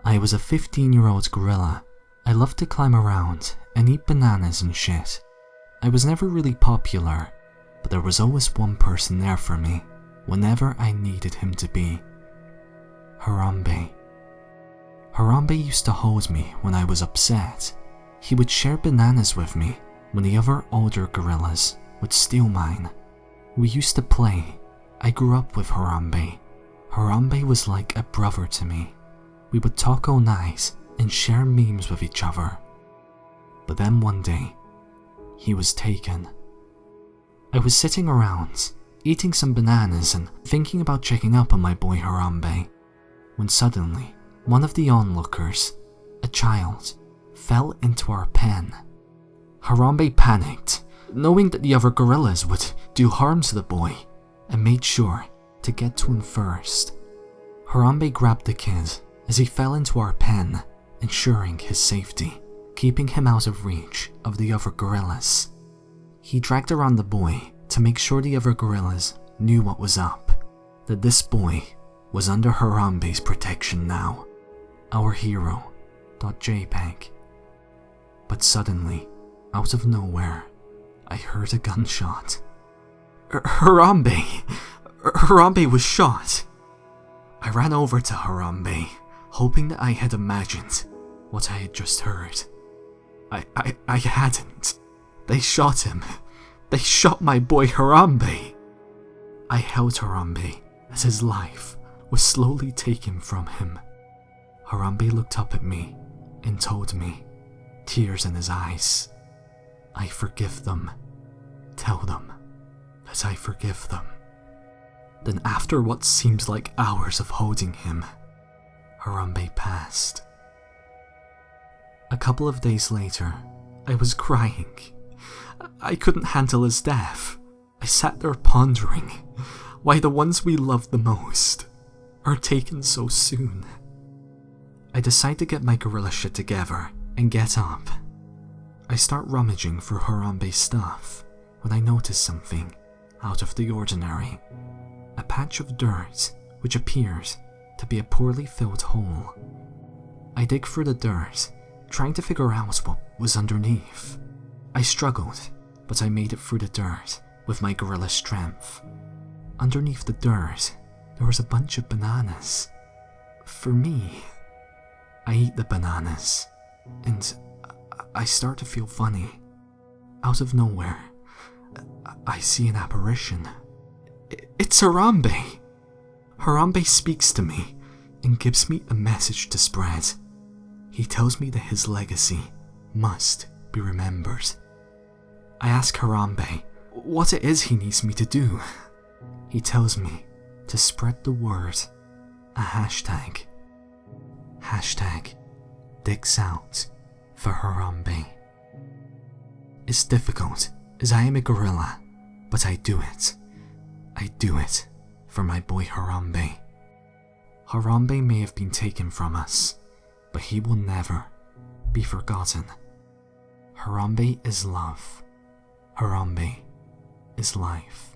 I was a 15-year-old gorilla. I loved to climb around and eat bananas and shit. I was never really popular, but there was always one person there for me whenever I needed him to be. Harambe. Harambe used to hold me when I was upset. He would share bananas with me when the other older gorillas would steal mine. We used to play. I grew up with Harambe. Harambe was like a brother to me. We would talk all night and share memes with each other. But then one day, he was taken. I was sitting around, eating some bananas and thinking about checking up on my boy Harambe, when suddenly, one of the onlookers, a child, fell into our pen. Harambe panicked, knowing that the other gorillas would do harm to the boy, and made sure to get to him first. Harambe grabbed the kid as he fell into our pen, ensuring his safety, keeping him out of reach of the other gorillas. He dragged around the boy to make sure the other gorillas knew what was up, that this boy was under Harambe's protection now. Our hero. .jpg. But suddenly, out of nowhere, I heard a gunshot. Harambe! Harambe was shot! I ran over to Harambe, hoping that I had imagined what I had just heard. I hadn't. They shot him. They shot my boy Harambe. I held Harambe as his life was slowly taken from him. Harambe looked up at me and told me, tears in his eyes, I forgive them. Tell them that I forgive them. Then after what seems like hours of holding him, Harambe passed. A couple of days later, I was crying. I couldn't handle his death. I sat there pondering why the ones we love the most are taken so soon. I decide to get my gorilla shit together and get up. I start rummaging for Harambe's stuff when I notice something out of the ordinary. A patch of dirt which appears to be a poorly filled hole. I dig through the dirt, trying to figure out what was underneath. I struggled, but I made it through the dirt with my gorilla strength. Underneath the dirt, there was a bunch of bananas. For me, I eat the bananas, and I start to feel funny. Out of nowhere, I see an apparition. It's Harambe! Harambe speaks to me and gives me a message to spread. He tells me that his legacy must be remembered. I ask Harambe what it is he needs me to do. He tells me to spread the word, a hashtag. Hashtag digs out for Harambe. It's difficult as I am a gorilla, but I do it. I do it for my boy Harambe. Harambe may have been taken from us, but he will never be forgotten. Harambe is love. Harambe is life.